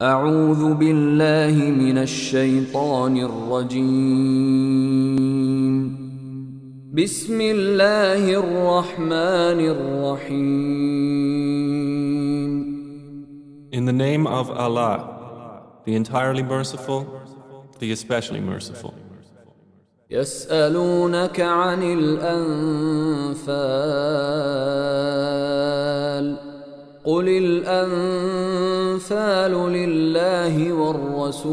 أعوذ بالله من الشيطان الرجيم بسم الله الرحمن الرحيم In the name of Allah, the entirely merciful, the especially merciful. يسألونك عن الأنفال قل الأنفال لله والرسول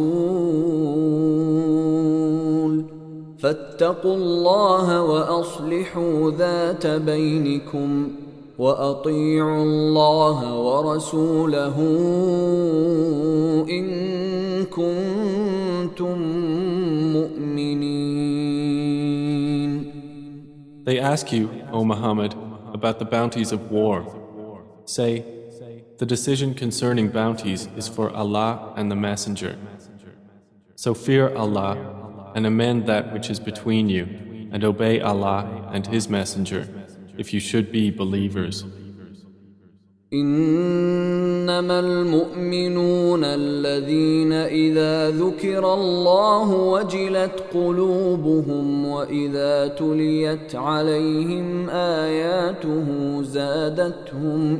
فاتقوا الله وأصلحوا ذات بينكم وأطيعوا الله ورسوله إن كنتم مؤمنين. They ask you, O Muhammad, about the bounties of war. Say, the decision concerning bounties is for Allah and the Messenger. So fear Allah and amend that which is between you, and obey Allah and His Messenger, if you should be believers. إنما المؤمنون الذين إذا ذكر الله وجلت قلوبهم وإذا تليت عليهم آياته زادتهم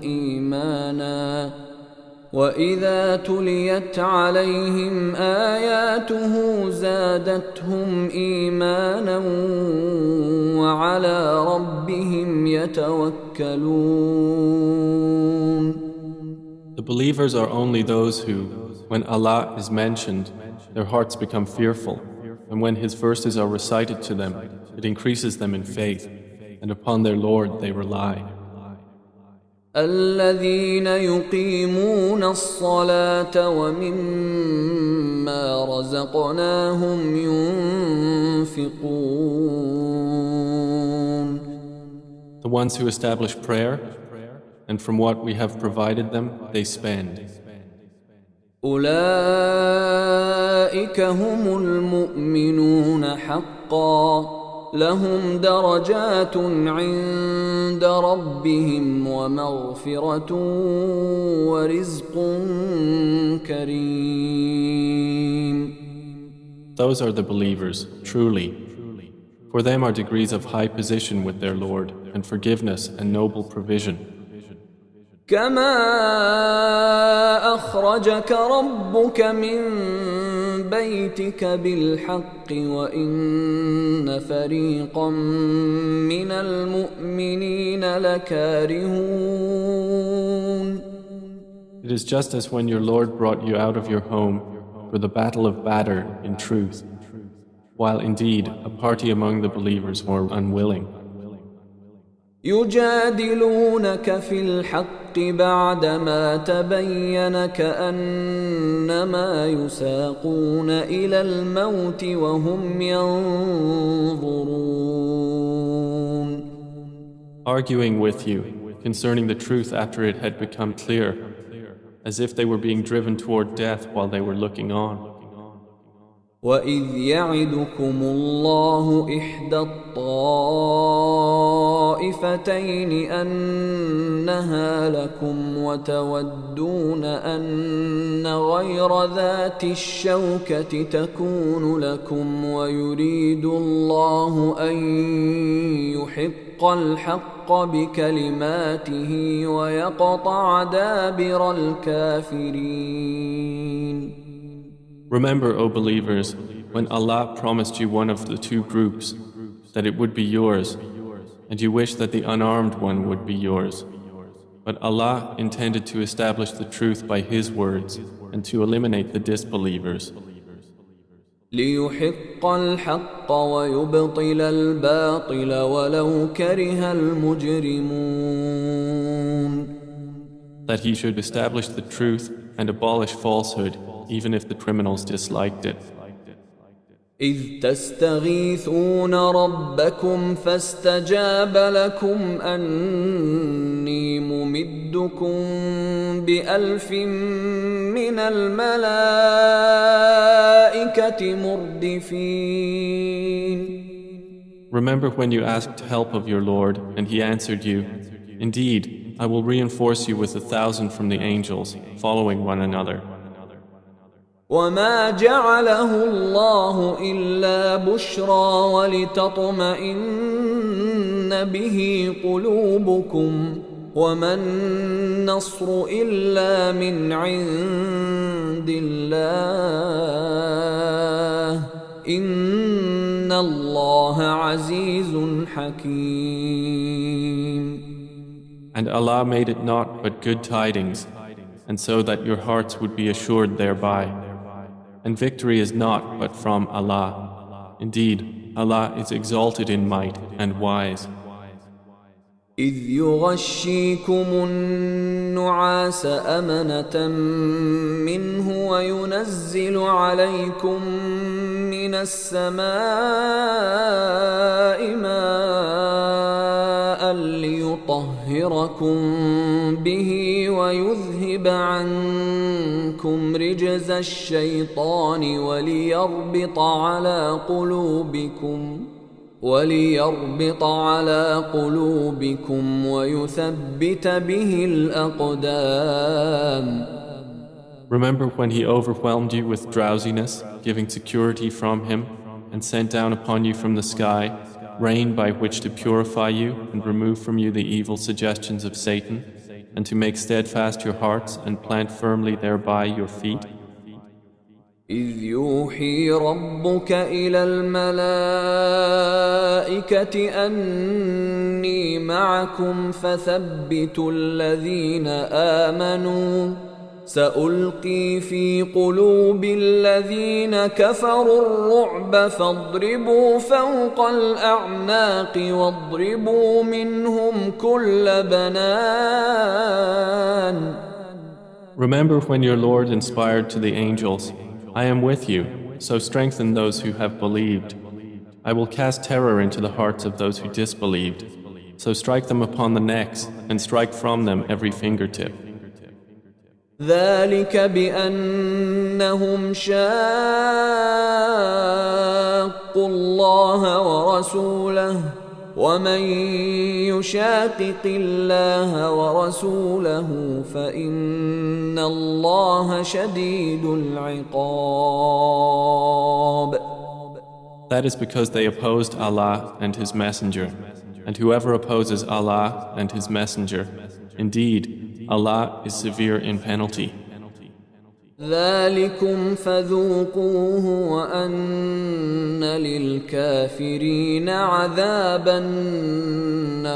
إيمانا وعلى ربهم يتوكلون. The believers are only those who, when Allah is mentioned, their hearts become fearful, and when His verses are recited to them, it increases them in faith, and upon their Lord they rely. الذين يقيمون الصلاة ومما رزقناهم ينفقون. The ones who establish prayer, and from what we have provided them, they spend. أولئك هم المؤمنون حقا لهم درجات عند ربهم ومغفرة ورزق كريم. Those are the believers, truly. For them are degrees of high position with their Lord, and forgiveness and noble provision. كما أخرجك ربك من بيتك بالحق وإن فريقا من المؤمنين لكارهون. It is just as when your Lord brought you out of your home for the battle of Badr in truth, while indeed a party among the believers were unwilling. يجادلونك في الحق بعدما تبين كأنما يساقون إلى الموت وهم ينظرون. Arguing with you concerning the truth after it had become clear, as if they were being driven toward death while they were looking on. وَإِذْ يَعِدُكُمُ اللَّهُ إِحْدَى الطَّائِفَتَيْنِ أَنَّهَا لَكُمْ وَتَوَدُّونَ أَنَّ غَيْرَ ذَاتِ الشَّوْكَةِ تَكُونُ لَكُمْ وَيُرِيدُ اللَّهُ أَن يُحِقَّ الْحَقَّ بِكَلِمَاتِهِ وَيَقْطَعَ دَابِرَ الْكَافِرِينَ. Remember, O believers, when Allah promised you one of the two groups, that it would be yours, and you wished that the unarmed one would be yours. But Allah intended to establish the truth by His words and to eliminate the disbelievers. لِيُحِقَّ الْحَقَّ وَيُبْطِلَ الْبَاطِلَ وَلَوْ كَرِهَ الْمُجْرِمُونَ. That He should establish the truth and abolish falsehood, even if the criminals disliked it. إذ تستغيثون ربكم فاستجاب لكم أني ممدكم بألف من الملائكة مردفين. Remember when you asked help of your Lord and He answered you, Indeed, I will reinforce you with 1,000 from the angels, following one another. وما جعله الله إلا بشرى ولتطمئن به قلوبكم وما النصر إلا من عند الله إن الله عزيز حكيم. And Allah made it not but good tidings, and so that your hearts would be assured thereby. And victory is not but from Allah. Indeed, Allah is exalted in might and wise. إذ يغشيكم النعاس أمنة منه وينزل عليكم من السماء ماء ليطهركم به ويذهب عنكم رجز الشيطان وليربط على قلوبكم ويثبت به الأقدام. Remember when He overwhelmed you with drowsiness, giving security from Him, and sent down upon you from the sky rain by which to purify you and remove from you the evil suggestions of Satan, and to make steadfast your hearts and plant firmly thereby your feet? إذ يوحي ربك إلى الملائكة أني معكم فثبتوا الذين آمنوا سألقي في قلوب الذين كفروا الرعب فاضربوا فوق الأعناق واضربوا منهم كل بنان. Remember when your Lord inspired to the angels, I am with you, so strengthen those who have believed. I will cast terror into the hearts of those who disbelieved, so strike them upon the necks and strike from them every fingertip. ذلك بأنهم شاقوا الله ورسوله ومن يشاقق الله ورسوله فإن الله شديد العقاب. That is because they opposed Allah and His Messenger, and whoever opposes Allah and His Messenger, indeed, Allah is severe in penalty. ذلكم فذوقوه وأن للكافرين عذاب النار.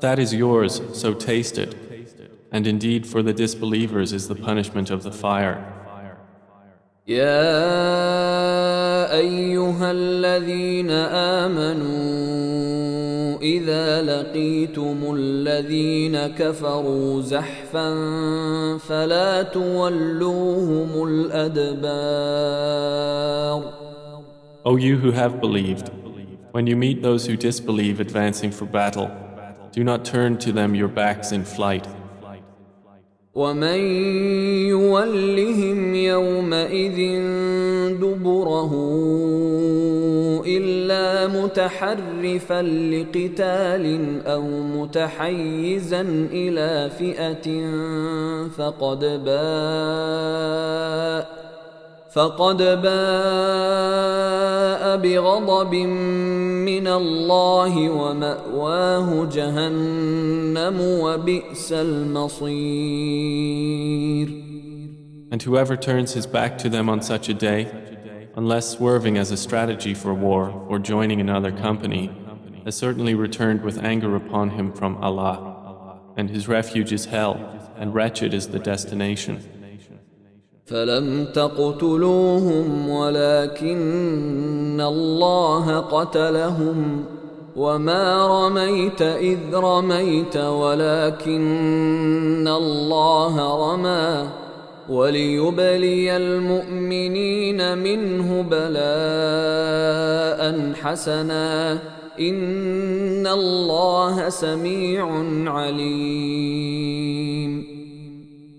That is yours, so taste it. And indeed for the disbelievers is the punishment of the fire. يا أيها الذين آمنوا إذا لقيتم الذين كفروا زحفا فلا تولوهم الأدبار. O you who have believed, when you meet those who disbelieve advancing for battle, do not turn to them your backs in flight. ومن يولهم يومئذ دبره إلا متحرفا لقتال أو متحيزا إلى فئة فقد باء بغضب من الله ومأواه جهنم وبئس المصير. And whoever turns his back to them on such a day, unless swerving as a strategy for war or joining another company, has certainly returned with anger upon him from Allah, and his refuge is hell, and wretched is the destination. فلم تقتلوهم ولكن الله قتلهم وما رميت إذ رميت ولكن الله رمى وليبلي المؤمنين منه بلاء حسنا إن الله سميع عليم.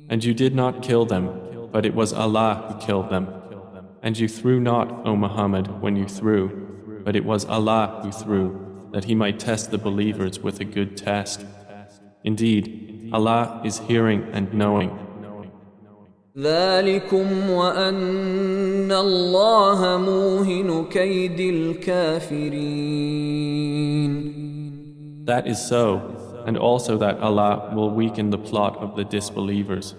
And you did not kill them, but it was Allah who killed them. And you threw not, O Muhammad, when you threw, but it was Allah who threw, that He might test the believers with a good test. Indeed, Allah is hearing and knowing, ذلكم وأن الله موهن كيد الكافرين. That is so, and also that Allah will weaken the plot of the disbelievers.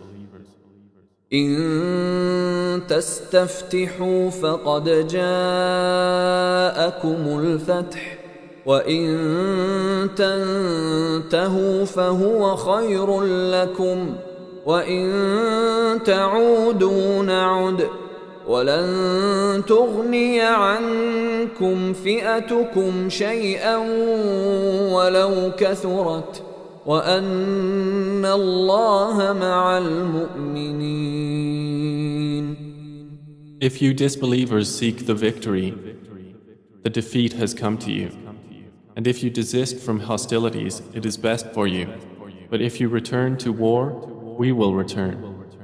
إن تستفتحوا فقد جاءكم الفتح وإن تنتهوا فهو خير لكم وإن تعودوا نعد ولن تغني عنكم فئتكم شيئا ولو كثرت وأن الله مع المؤمنين. If you disbelievers seek the victory, the defeat has come to you. And if you desist from hostilities, it is best for you. But if you return to war, we will return.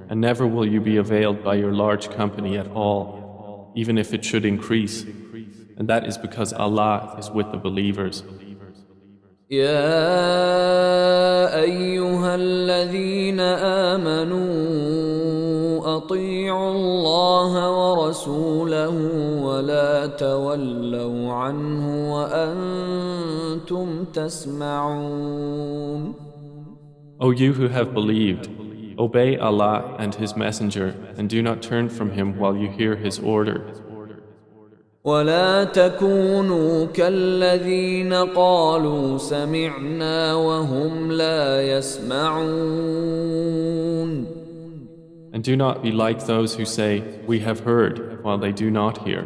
And never will you be availed by your large company at all, even if it should increase. And that is because Allah is with the believers. يا أيها الذين آمنوا أطيعوا الله ورسوله ولا تولوا عنه وأنتم تسمعون. O you who have believed, obey Allah and His Messenger and do not turn from Him while you hear His order. ولا تكونوا كالذين قالوا سمعنا وهم لا يسمعون. And do not be like those who say, we have heard, while they do not hear.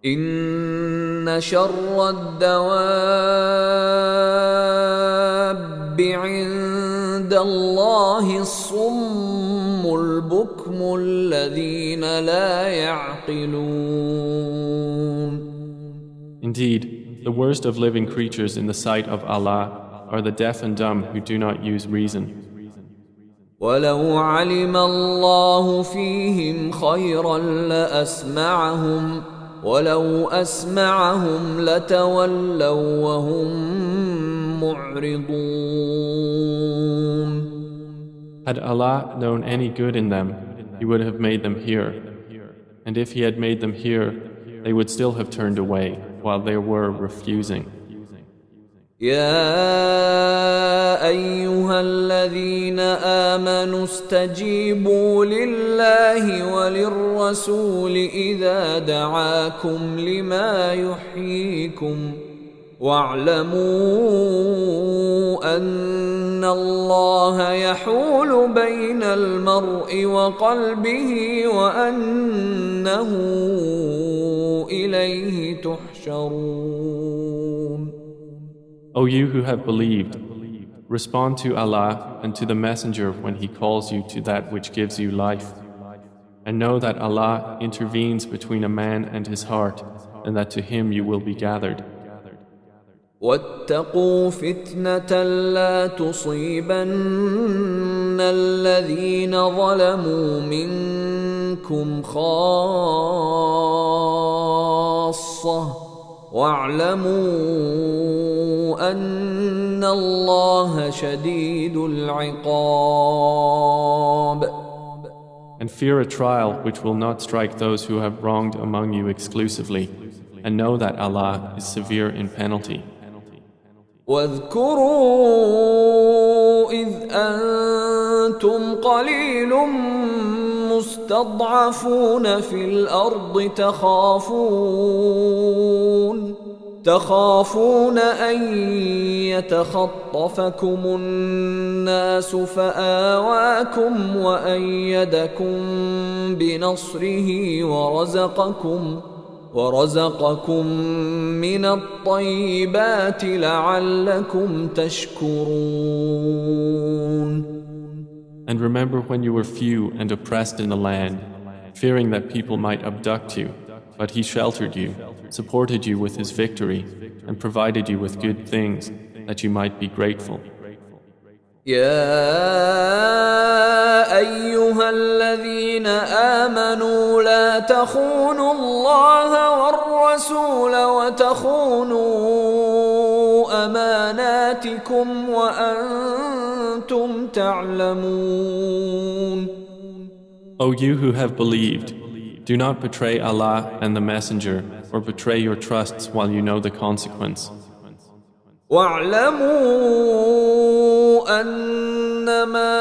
إن شر الدواب عند الله الصم البكم الذين لا يعقلون. Indeed, the worst of living creatures in the sight of Allah are the deaf and dumb who do not use reason. ولو علم الله فيهم خيرا لأسمعهم ولو أسمعهم لتولوا وهم معرضون. Had Allah known any good in them, He would have made them hear. And if He had made them hear, they would still have turned away while they were refusing. يا أيها الذين آمنوا استجيبوا لله وللرسول إذا دعاكم لما يحييكم واعلموا أن الله يحول بين المرء وقلبه وأنه إليه تحشرون. O you who have believed, respond to Allah and to the Messenger when He calls you to that which gives you life. And know that Allah intervenes between a man and his heart, and that to Him you will be gathered. واتقوا فتنة لا تصيبن الذين ظلموا منكم خاصة واعلموا أن الله شديد العقاب. And fear a trial which will not strike those who have wronged among you exclusively, and know that Allah is severe in penalty. واذكروا إذ أنتم قليل مستضعفون في الأرض تخافون أن يتخطفكم الناس فآواكم وأيدكم بنصره ورزقكم من الطيبات لعلكم تشكرون. And remember when you were few and oppressed in the land, fearing that people might abduct you, but He sheltered you, supported you with His victory, and provided you with good things, that you might be grateful. يا أيها الذين آمنوا لا تخونوا الله والرسول وتخونوا أماناتكم وأنتم تعلمون. O you who have believed, do not betray Allah and the Messenger or betray your trusts while you know the consequence. واعلموا أنما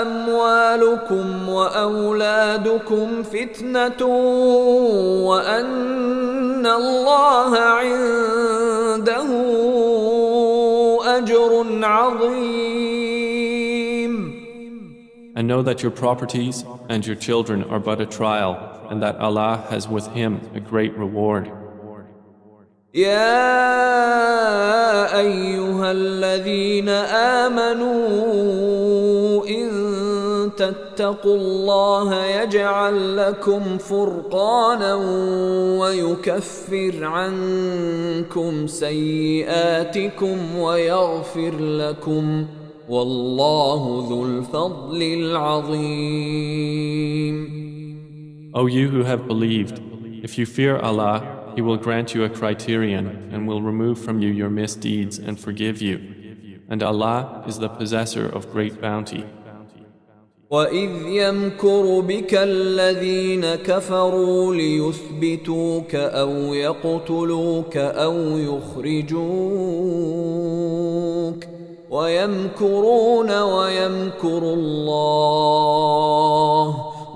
أموالكم وأولادكم فتنة وأن الله عنده أجر عظيم. And know that your properties and your children are but a trial, and that Allah has with Him a great reward. يا أيها الذين آمنوا إن تتقوا الله يجعل لكم فرقانا ويكفر عنكم سيئاتكم ويغفر لكم والله ذو الفضل العظيم. O you who have believed, if you fear Allah, He will grant you a criterion and will remove from you your misdeeds and forgive you. And Allah is the possessor of great bounty. وَإِذْ يَمْكُرُ بِكَ الَّذِينَ كَفَرُوا لِيُثْبِتُوكَ أَوْ يَقْتُلُوكَ أَوْ يُخْرِجُوكَ وَيَمْكُرُونَ وَيَمْكُرُ اللَّهُ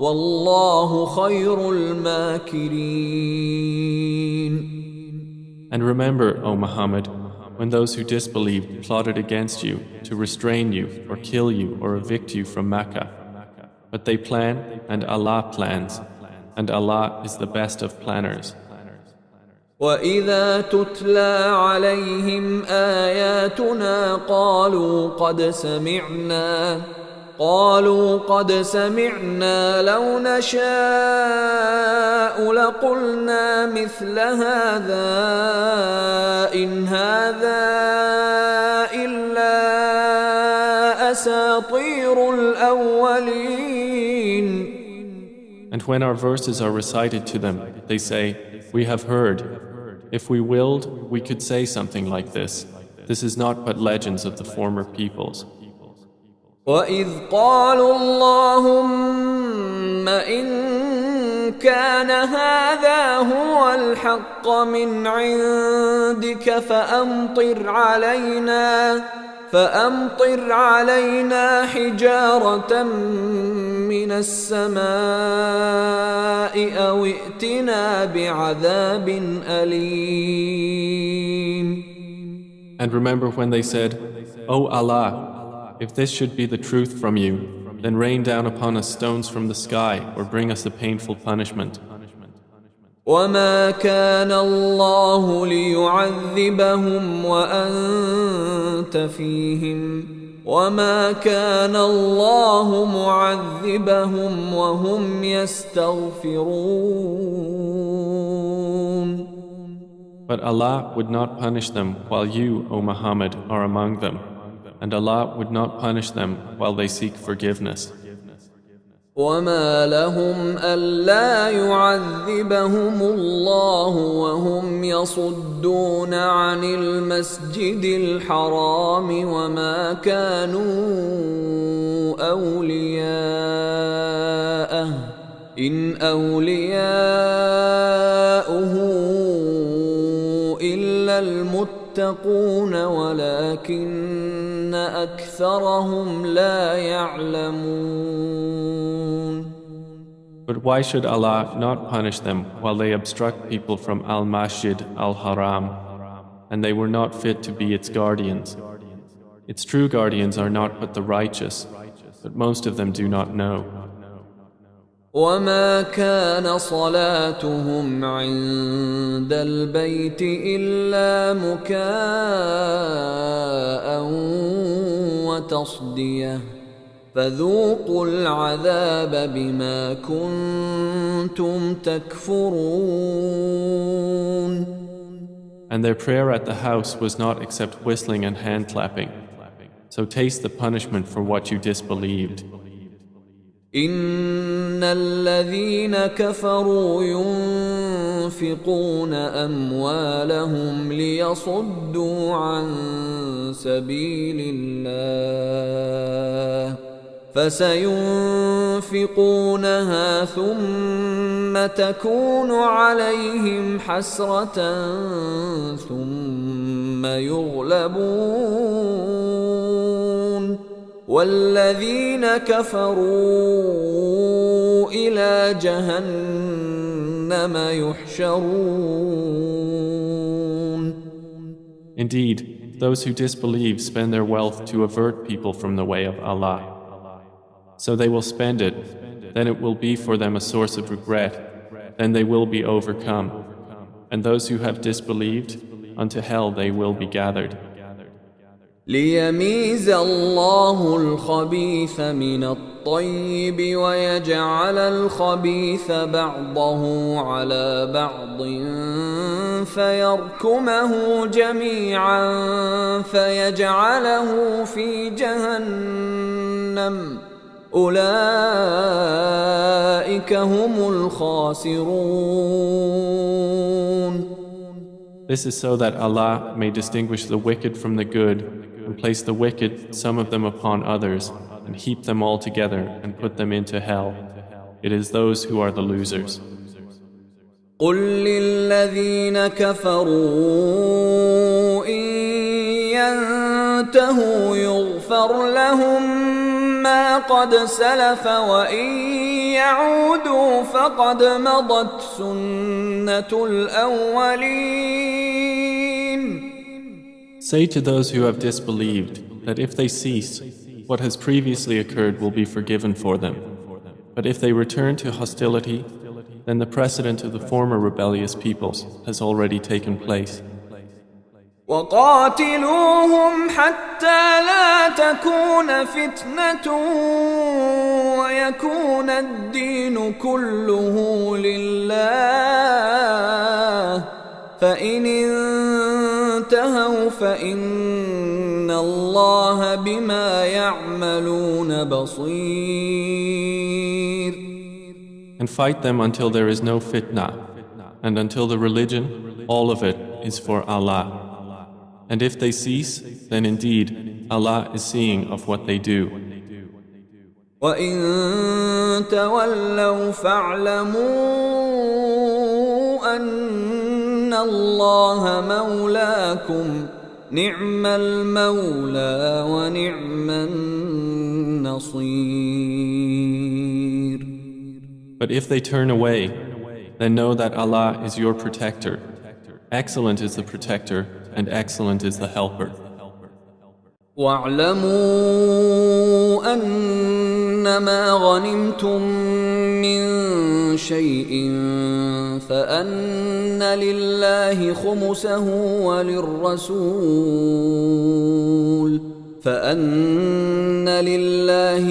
وَاللَّهُ خَيْرُ الْمَاكِرِينَ. And remember, O Muhammad, when those who disbelieved plotted against you to restrain you or kill you or evict you from Mecca. But they plan and Allah plans, and Allah is the best of planners. وَإِذَا تُتْلَى عَلَيْهِمْ آيَاتُنَا قالوا قد سمعنا لو نشاء لقلنا مثل هذا إن هذا إلا أساطير الأولين. And when our verses are recited to them, they say, "We have heard. If we willed, we could say something like this. This is not but legends of the former peoples." وَإِذْ قَالُوا اللَّهُمَّ إِن كَانَ هَذَا هُوَ الْحَقَّ مِنْ عِندِكَ فَأَمْطِرْ عَلَيْنَا حِجَارَةً مِّنَ السَّمَاءِ أَوْ ائْتِنَا بِعَذَابٍ أَلِيمٍ. And remember when they said, "O Allah, if this should be the truth from you, then rain down upon us stones from the sky or bring us a painful punishment." وَمَا كَانَ اللَّهُ لِيُعَذِّبَهُمْ وَأَنْتَ فِيهِمْ وَمَا كَانَ اللَّهُ مُعَذِّبَهُمْ وَهُمْ يَسْتَغْفِرُونَ. But Allah would not punish them while you, O Muhammad, are among them. And Allah would not punish them while they seek forgiveness. وَمَا لَهُمْ أَلَّا يُعَذِّبَهُمُ اللَّهُ وَهُمْ يَصُدُّونَ عَنِ الْمَسْجِدِ الْحَرَامِ وَمَا كَانُوا أَوْلِيَاءَهُ إِنْ أَوْلِيَاؤُهُ إِلَّا الْمُتَّقُونَ وَلَكِنَّ أَكْثَرَهُمْ لَا يَعْلَمُونَ. But why should Allah not punish them while they obstruct people from Al-Masjid Al-Haram, and they were not fit to be its guardians? Its true guardians are not but the righteous, but most of them do not know. وَمَا كَانَ صَلَاتُهُمْ عِندَ الْبَيْتِ إِلَّا مُكَاءً وَتَصْدِيَةً فَذُوقُوا الْعَذَابَ بِمَا كُنتُمْ تَكْفُرُونَ. And their prayer at the house was not except whistling and hand clapping. So taste the punishment for what you disbelieved. إِنَّ الَّذِينَ كَفَرُوا يُنْفِقُونَ أَمْوَالَهُمْ لِيَصُدُّوا عَنْ سَبِيلِ اللَّهِ فسينفقونها ثم تكون عليهم حسرة ثم يغلبون والذين كفروا إلى جهنم يحشرون. Indeed, those who disbelieve spend their wealth to avert people from the way of Allah. So they will spend it, then it will be for them a source of regret, then they will be overcome. And those who have disbelieved, unto hell they will be gathered. ليميز الله الخبيث من الطيب ويجعل الخبيث بعضه على بعض فيركمه جميعا فيجعله في جهنم أولئك هم الخاسرون. This is so that Allah may distinguish the wicked from the good and place the wicked, some of them upon others, and heap them all together and put them into hell. It is those who are the losers. قل للذين كفروا إن ينتهوا يغفر لهم ما قد سلف وإن يعودوا فقد مضت سنة الأولين. Say to those who have disbelieved that if they cease, what has previously occurred will be forgiven for them. But if they return to hostility, then the precedent of the former rebellious peoples has already taken place. وقاتلوهم حتى لا تكون فتنة ويكون الدين كله لله فإن انتهوا فإن الله بما يعملون بصير. And fight them until there is no fitna, and until the religion, all of it, is for Allah. And if they cease, then indeed Allah is seeing of what they do. وَإِن تَوَلَّوْا فَاعْلَمُوا أَنَّ اللَّهَ مَوْلَاكُمْ نِعْمَ الْمَوْلَى وَنِعْمَ النَّصِيرُ. But if they turn away, then know that Allah is your protector. Excellent is the protector, and excellent is the helper. وَاعْلَمُوا أَنَّمَا غَنِمْتُم مِّن شَيْءٍ فَأَنَّ لِلَّهِ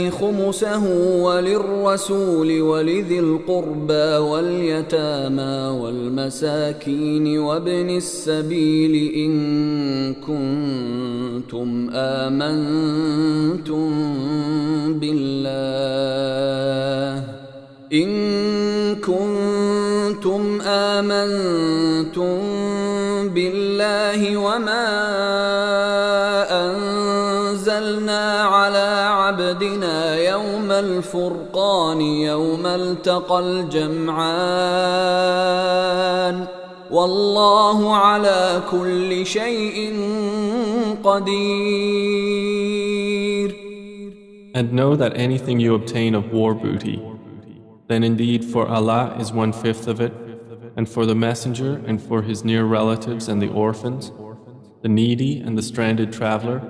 خُمُسَهُ وللرسول ولذي القربى واليتامى والمساكين وابن السبيل إن كنتم آمنتم بالله وما أنزلنا على عبدنا يوم الفرقان يوم التقى الجمعان والله على كل شيء قدير. And know that anything you obtain of war booty, then indeed for Allah is 1/5 of it, and for the messenger and for his near relatives and the orphans, the needy and the stranded traveler,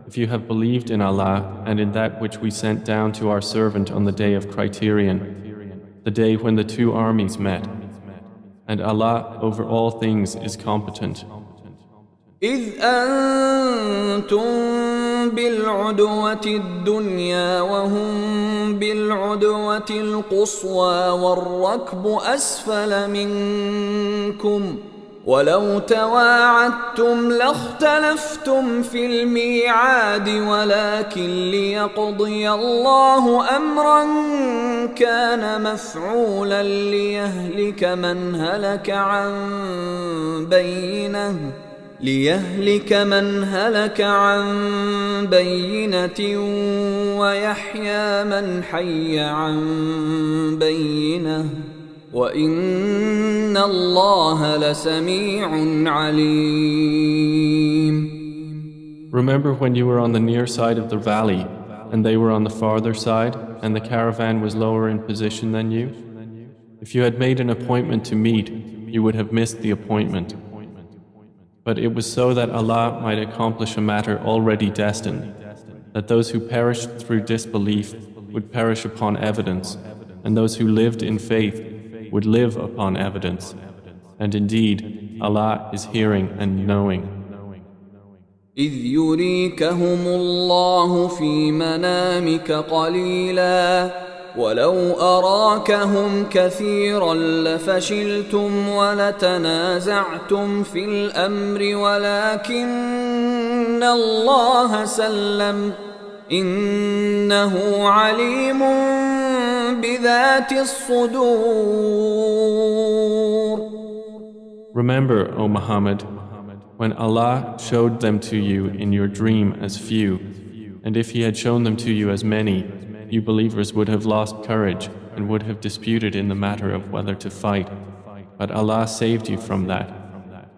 if you have believed in Allah and in that which we sent down to our servant on the day of criterion, the day when the two armies met. And Allah over all things is competent. إذ أنتم بالعدوة الدنيا وهم بالعدوة القصوى والركب أسفل منكم ولو تواعدتم لاختلفتم في الميعاد ولكن ليقضي الله أمرا كان مفعولا ليهلك من هلك عن بينه ليهلك من هلك عن بينة ويحيى من حي عن بينة وإن الله لسميع عليم. Remember when you were on the near side of the valley and they were on the farther side and the caravan was lower in position than you? If you had made an appointment to meet, you would have missed the appointment. But it was so that Allah might accomplish a matter already destined, that those who perished through disbelief would perish upon evidence, and those who lived in faith would live upon evidence. And indeed, Allah is hearing and knowing. إذ يريكهم الله في منامك قليلا ولو أراكهم كثيرا لفشلتم ولتنازعتم في الأمر ولكن الله سلم إنه عليم بذات الصدور. Remember, O Muhammad, when Allah showed them to you in your dream as few, and if He had shown them to you as many, you believers would have lost courage and would have disputed in the matter of whether to fight. But Allah saved you from that.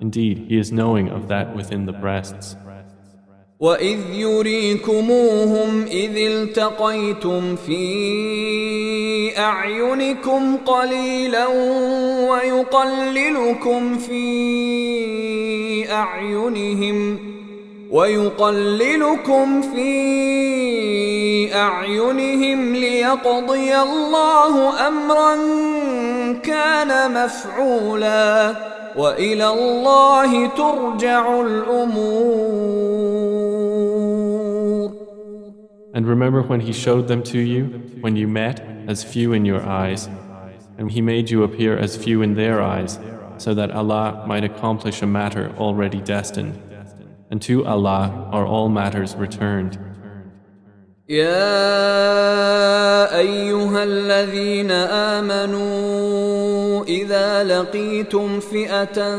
Indeed, He is knowing of that within the breasts. وَإِذْ يُرِيكُمُوهُمْ إِذِ الْتَقَيْتُمْ فِي أَعْيُنِكُمْ قَلِيلًا وَيُقَلِّلُكُمْ فِي أَعْيُنِهِمْ لِيَقْضِيَ اللَّهُ أَمْرًا كَانَ مَفْعُولًا وَإِلَى اللَّهِ تُرْجَعُ الْأُمُورُ. And remember when He showed them to you, when you met as few in your eyes, and He made you appear as few in their eyes, so that Allah might accomplish a matter already destined. And to Allah are all matters returned. يا أيها الذين آمنوا إذا لقيتم فئة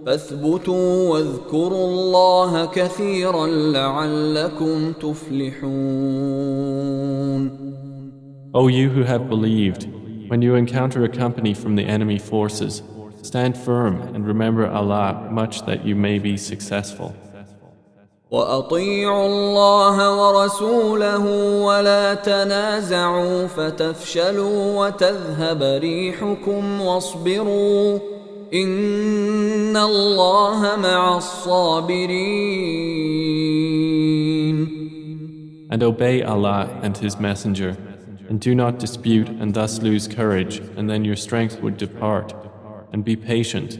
فاثبتوا واذكروا الله كثيرا لعلكم تفلحون. O you who have believed, when you encounter a company from the enemy forces, stand firm and remember Allah much that you may be successful. وَأَطِيعُوا اللَّهَ وَرَسُولَهُ وَلَا تَنَازَعُوا فَتَفْشَلُوا وَتَذْهَبَ رِيحُكُمْ وَاصْبِرُوا إِنَّ اللَّهَ مَعَ الصَّابِرِينَ. And obey Allah and His Messenger, and do not dispute and thus lose courage, and then your strength would depart. And be patient.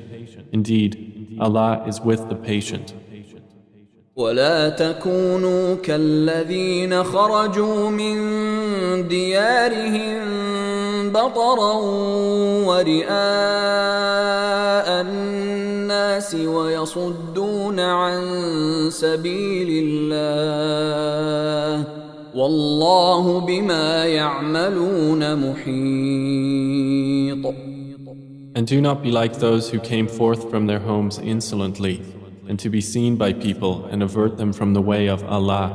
Indeed, Allah is with the patient. ولا تكونوا كالذين خرجوا من ديارهم بطرا ورئاء الناس ويصدون عن سبيل الله والله بما يعملون محيط. And do not be like those who came forth from their homes insolently, and to be seen by people and avert them from the way of Allah.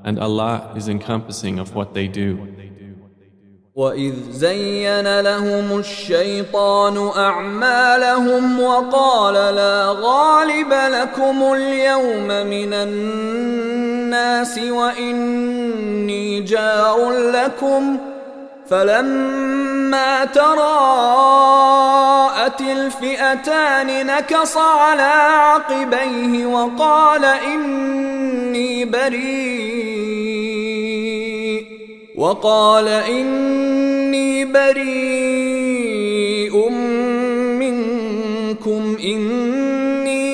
And Allah is encompassing of what they do. وَإِذْ زَيَّنَ لَهُمُ الشَّيْطَانُ أَعْمَالَهُمْ وَقَالَ لَا غَالِبَ لَكُمُ الْيَوْمَ مِنَ النَّاسِ وَإِنِّي جَارٌ لَكُمْ فلما تراءت الفئتان نكص على عقبيه وقال إني بريء منكم إني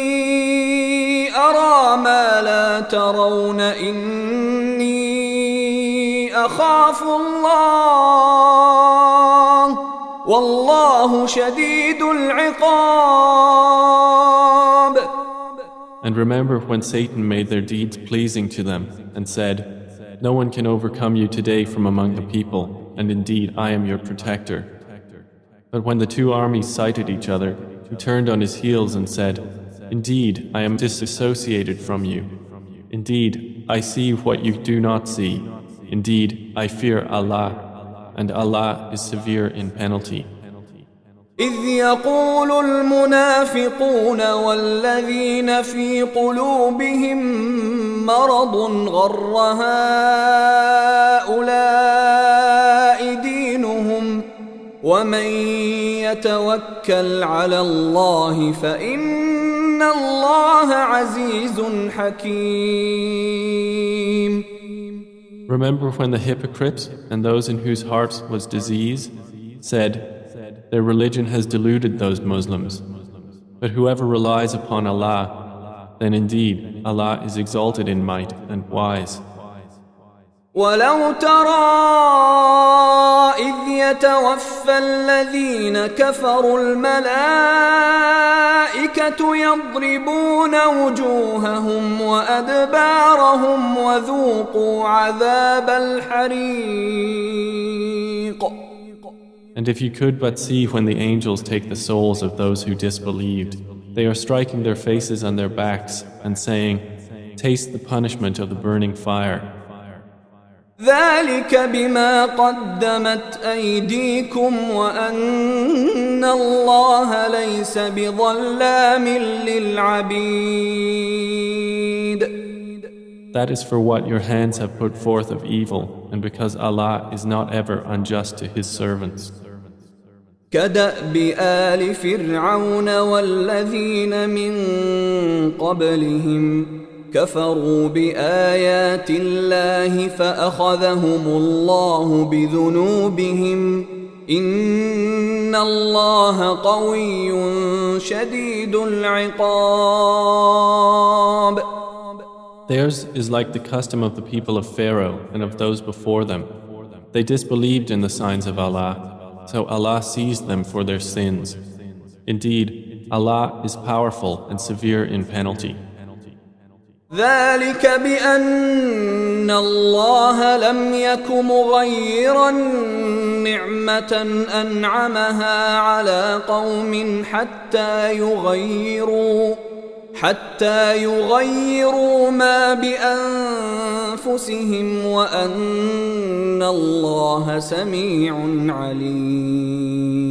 أرى ما لا ترون إني أخاف الله والله شديد العقاب. And remember when Satan made their deeds pleasing to them and said, "No one can overcome you today from among the people, and indeed I am your protector." But when the two armies sighted each other, he turned on his heels and said, "Indeed, I am disassociated from you. Indeed, I see what you do not see. Indeed, I fear Allah, and Allah is severe in penalty." إذ يقول المنافقون والذين في قلوبهم مرض غر هؤلاء دينهم ومن يتوكل على الله فإن الله عزيز حكيم. Remember when the hypocrites and those in whose hearts was disease said, "Their religion has deluded those Muslims. But whoever relies upon Allah, then indeed Allah is exalted in might and wise." ولو ترى إذ يتوفى الذين كفروا الملائكة يضربون وجوههم وأدبارهم وذوقوا عذاب الحريق. And if you could but see when the angels take the souls of those who disbelieved, they are striking their faces on their backs and saying, "Taste the punishment of the burning fire." ذلك بما قدمت أيديكم وأن الله ليس بظلام للعبيد. That is for what your hands have put forth of evil, and because Allah is not ever unjust to His servants. كدأب آل فرعون والذين من قبلهم كفروا بآيات الله فأخذهم الله بذنوبهم إن الله قوي شديد العقاب. Theirs is like the custom of the people of Pharaoh and of those before them. They disbelieved in the signs of Allah, so Allah seized them for their sins. Indeed, Allah is powerful and severe in penalty. ذلك بأن الله لم يك مغيرا نعمة أنعمها على قوم حتى يغيروا ما بأنفسهم وأن الله سميع عليم.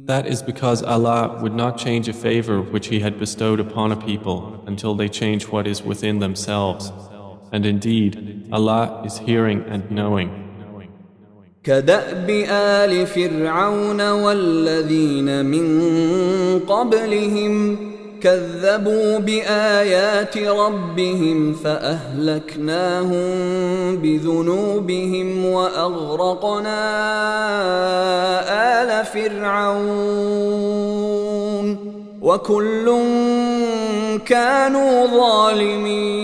That is because Allah would not change a favor which He had bestowed upon a people until they change what is within themselves. And indeed, Allah is hearing and knowing. كدأب آل فرعون والذين من قبلهم كذبوا بآيات ربهم فأهلكناهم بذنوبهم وأغرقنا آل فرعون وكل كانوا ظالمين.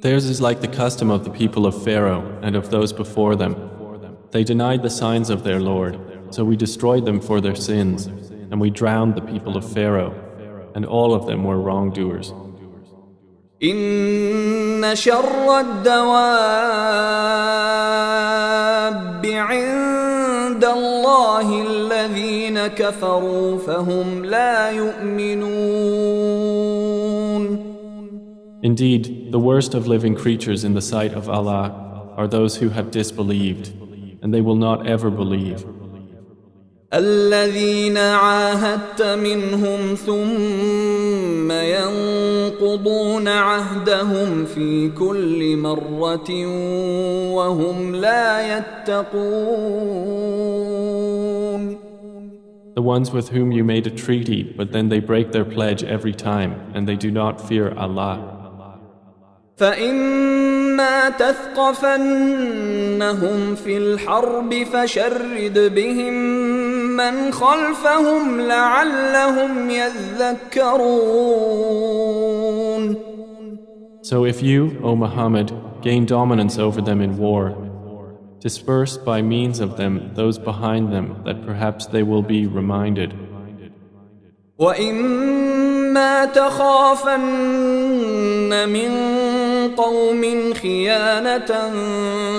Theirs is like the custom of the people of Pharaoh and of those before them. They denied the signs of their Lord, so we destroyed them for their sins. And we drowned the people of Pharaoh, and all of them were wrongdoers. إن شر الدواب عند الله الذين كفروا فهم لا يؤمنون. Indeed, the worst of living creatures in the sight of Allah are those who have disbelieved, and they will not ever believe. الذين عاهدت منهم ثم ينقضون عهدهم في كل مرة وهم لا يتقون. The ones with whom you made a treaty, but then they break their pledge every time, and they do not fear Allah. فإما تثقفنهم في الحرب فشرد بهم من خلفهم لعلهم يذكرون. So if you, O Muhammad, gain dominance over them in war, disperse by means of them those behind them that perhaps they will be reminded. وإما تخافن من قوم خيانة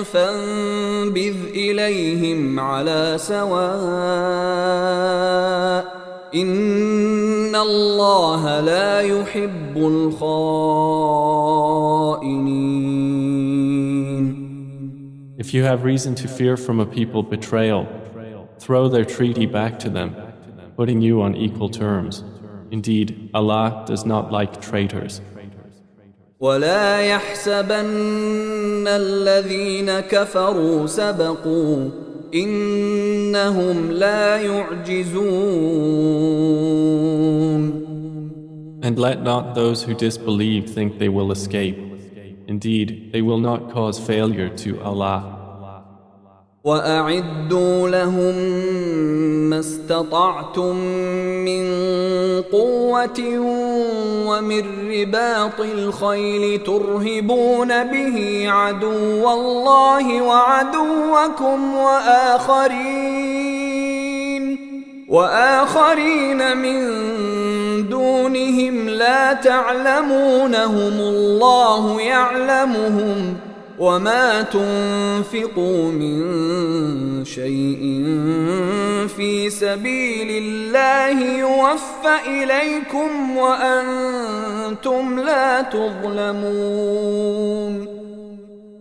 فانبذ إليهم على سواء إن الله لا يحب الخائنين. If you have reason to fear from a people betrayal, throw their treaty back to them, putting you on equal terms. Indeed, Allah does not like traitors. ولا يحسبن الذين كفروا سبقوا إنهم لا يعجزون. And let not those who disbelieve think they will escape. Indeed, they will not cause failure to Allah. وأعدوا لهم ما استطعتم من قوة ومن رباط الخيل ترهبون به عدو الله وعدوكم وآخرين من دونهم لا تعلمونهم الله يعلمهم وما تنفقوا من شيء في سبيل الله يوفى إليكم وأنتم لا تظلمون.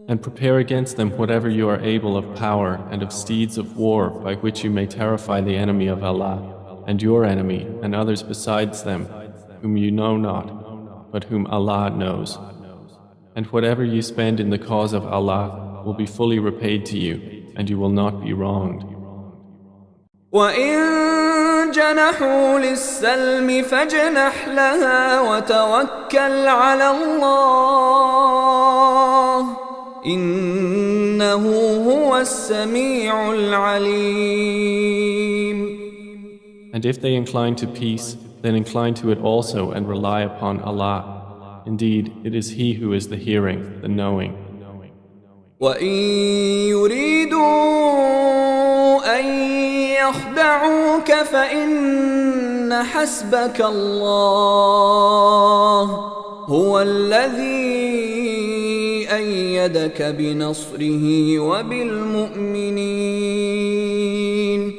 And prepare against them whatever you are able of power and of steeds of war by which you may terrify the enemy of Allah and your enemy and others besides them whom you know not but whom Allah knows. And whatever you spend in the cause of Allah will be fully repaid to you, and you will not be wronged. وَإِن جَنَحُوا لِلسَّلْمِ فَاجْنَحْ لَهَا وَتَوَكَّلْ عَلَى اللَّهِ إِنَّهُ هُوَ السَّمِيعُ الْعَلِيمُ. And if they incline to peace, then incline to it also and rely upon Allah. Indeed, it is He who is the hearing, the knowing. وَإِن يُرِيدُوا أَن يَخْدَعُوكَ فَإِنَّ حَسْبَكَ اللَّهُ هُوَ الَّذِي أَيَّدَكَ بِنَصْرِهِ وَبِالْمُؤْمِنِينَ.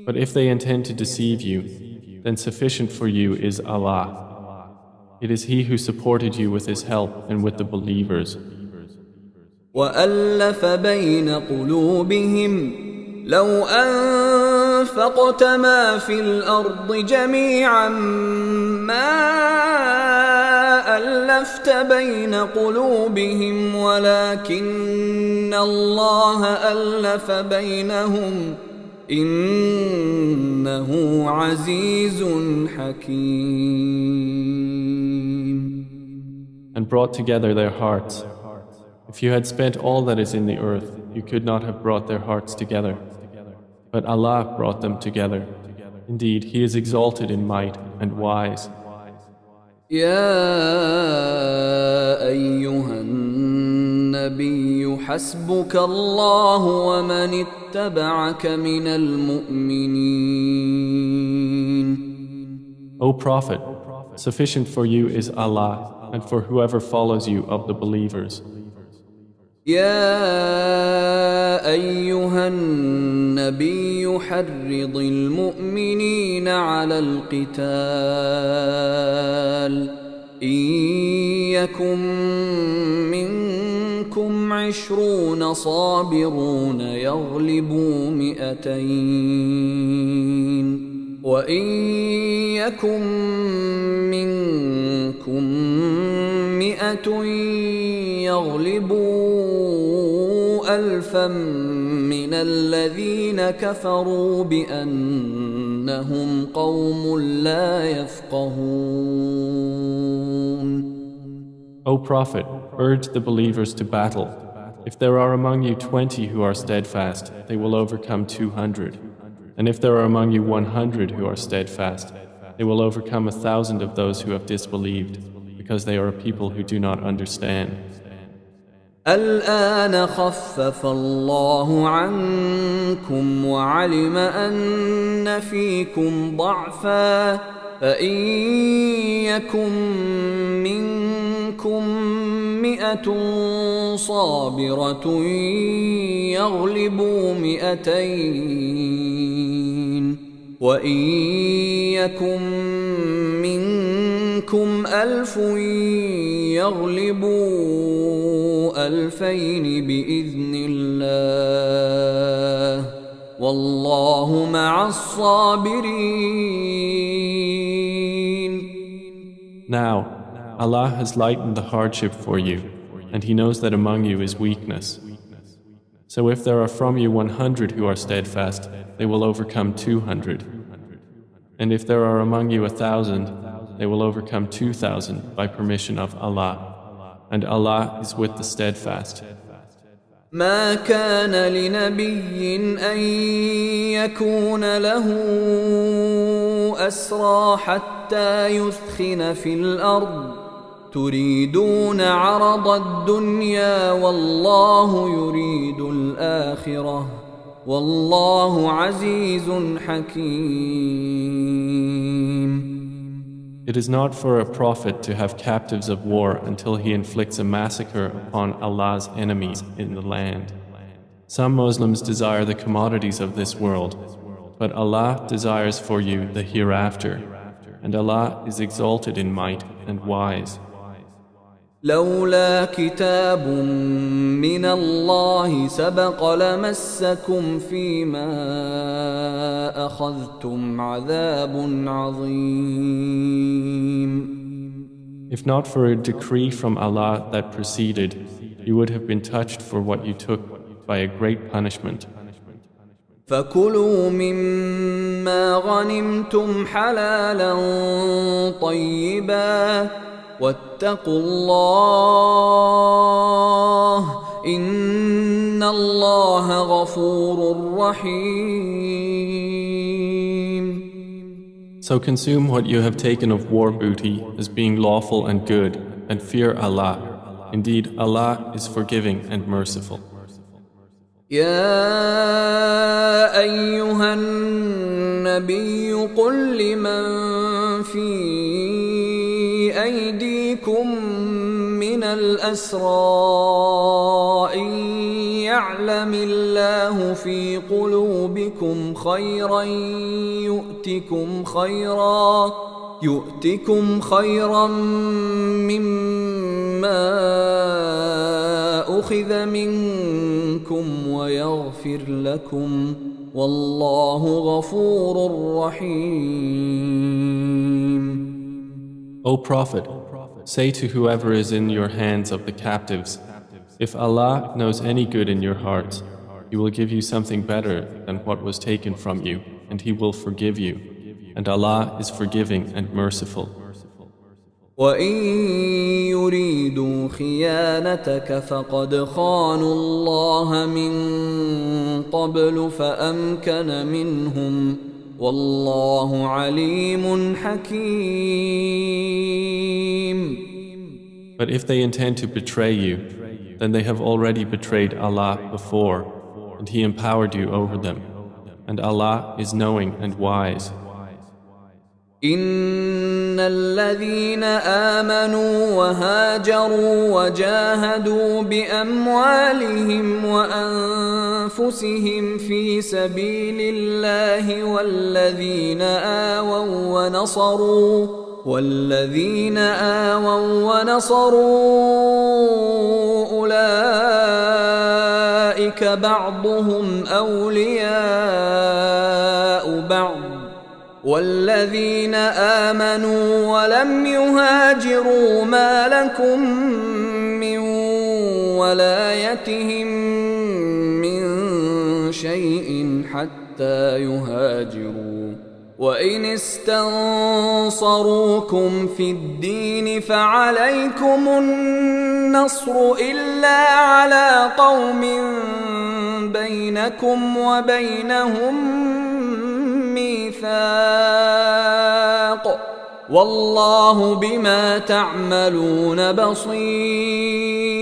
But if they intend to deceive you, then sufficient for you is Allah. It is He who supported you with His help and with the believers. وَأَلَّفَ بَيْنَ قُلُوبِهِمْ لَوْ أَنفَقْتَ مَا فِي الْأَرْضِ جَمِيعًا مَا أَلَّفْتَ بَيْنَ قُلُوبِهِمْ وَلَكِنَّ اللَّهَ أَلَّفَ بَيْنَهُمْ إِنَّهُ عَزِيزٌ حَكِيمٌ. And brought together their hearts. If you had spent all that is in the earth, you could not have brought their hearts together. But Allah brought them together. Indeed, He is exalted in might and wise. يا أيها النبي حسبك الله ومن اتبعك من المؤمنين. O Prophet, sufficient for you is Allah and for whoever follows you of the believers. يا أيها النبي حرض المؤمنين على القتال إن يكن منكم 20 صابرون يغلبوا 200 وإن يكن منكم 100 يغلبوا 1000 من الذين كفروا بأنهم قوم لا يفقهون. O Prophet, urge the believers to battle. If there are among you 20 who are steadfast, they will overcome 200. And if there are among you 100 who are steadfast, they will overcome 1,000 of those who have disbelieved, because they are a people who do not understand. الآن خفف الله عنكم وعلم أن فيكم ضعفا فإن يكن منكم مئة صابرة يغلبوا 200 وإن يكن منكم 1000 يغلبوا 2000 بإذن الله والله مع الصابرين. Now, Allah has lightened the hardship for you, and He knows that among you is weakness. So if there are from you 100 who are steadfast, they will overcome 200. And if there are among you 1,000, they will overcome 2,000 by permission of Allah. And Allah is with the steadfast. ما كان لنبي أن يكون له أسرى حتى يثخن في الأرض تريدون عرض الدنيا والله يريد الآخرة والله عزيز حكيم. It is not for a prophet to have captives of war until he inflicts a massacre upon Allah's enemies in the land. Some Muslims desire the commodities of this world, but Allah desires for you the hereafter, and Allah is exalted in might and wise. لولا كتاب من الله سبق لمسكم فيما أخذتم عذاب عظيم. If not for a decree from Allah that preceded, you would have been touched for what you took by a great punishment. فكلوا مما غنمتم حلالا طيبا واتقوا الله إن الله غفور رحيم. So consume what you have taken of war booty as being lawful and good, and fear Allah. Indeed, Allah is forgiving and merciful. يا أيها النبي قل لمن في أيديكم من الأسرى إن يعلم الله في قلوبكم خيرا يؤتكم خيرا مما أخذ منكم ويغفر لكم والله غفور رحيم. O Prophet, say to whoever is in your hands of the captives, if Allah knows any good in your hearts, He will give you something better than what was taken from you, and He will forgive you. And Allah is forgiving and merciful. وَإِن يُرِيدُوا خِيَانَتَكَ فَقَدْ خَانُوا اللَّهَ مِن قَبْلُ فَأَمْكَنَ مِنْهُمْ وَاللَّهُ عَلِيمٌ حَكِيمٌ. But if they intend to betray you, then they have already betrayed Allah before, and He empowered you over them. And Allah is knowing and wise. إن الذين آمنوا وهاجروا وجاهدوا بأموالهم وأنفسهم في سبيل الله والذين آووا ونصروا أولئك بعضهم أولياء بعض والذين آمنوا ولم يهاجروا ما لكم من ولايتهم من شيء حتى يهاجروا وإن استنصروكم في الدين فعليكم النصر إلا على قوم بينكم وبينهم ميثاق والله بما تعملون بصير.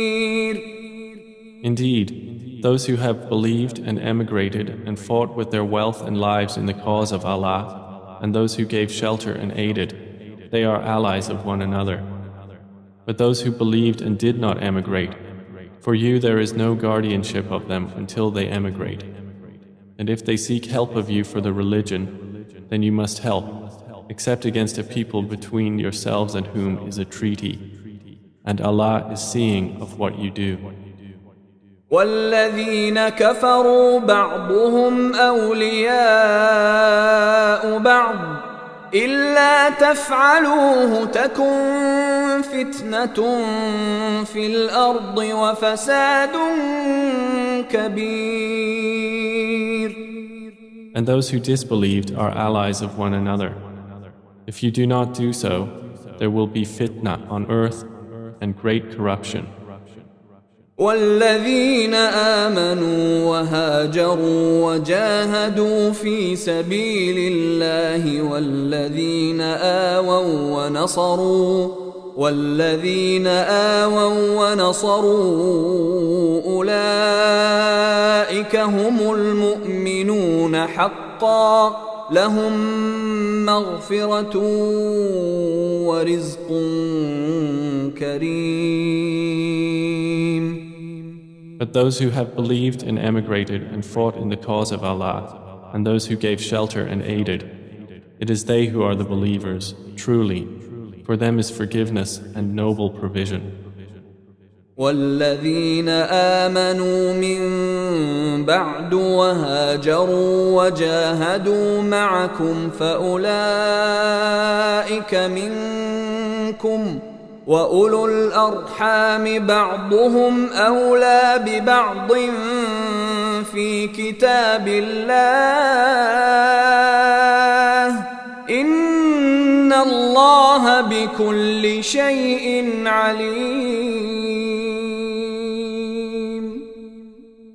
Indeed, those who have believed and emigrated and fought with their wealth and lives in the cause of Allah, and those who gave shelter and aided, they are allies of one another. But those who believed and did not emigrate, for you there is no guardianship of them until they emigrate. And if they seek help of you for the religion, then you must help, except against a people between yourselves and whom is a treaty. And Allah is seeing of what you do. والذين كفروا بعضهم أولياء بعض إلا تفعلوه تكن فتنة في الأرض وفساد كبير. And those who disbelieved are allies of one another. If you do not do so, there will be fitna on earth and great corruption. والذين آمنوا وهاجروا وجاهدوا في سبيل الله والذين آووا ونصروا أولئك هم المؤمنون حقا لهم مغفرة ورزق كريم. But those who have believed and emigrated and fought in the cause of Allah, and those who gave shelter and aided, it is they who are the believers, truly. For them is forgiveness and noble provision. والذين آمنوا من بعد وهاجروا وجاهدوا معكم فأولئك منكم وأولو الأرحام بعضهم أولى ببعض في كتاب الله إن الله بكل شيء عليم.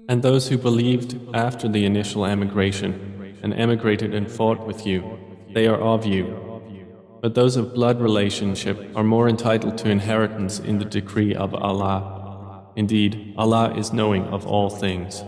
And those who believed after the initial emigration and emigrated and fought with you, they are of you. But those of blood relationship are more entitled to inheritance in the decree of Allah. Indeed, Allah is knowing of all things.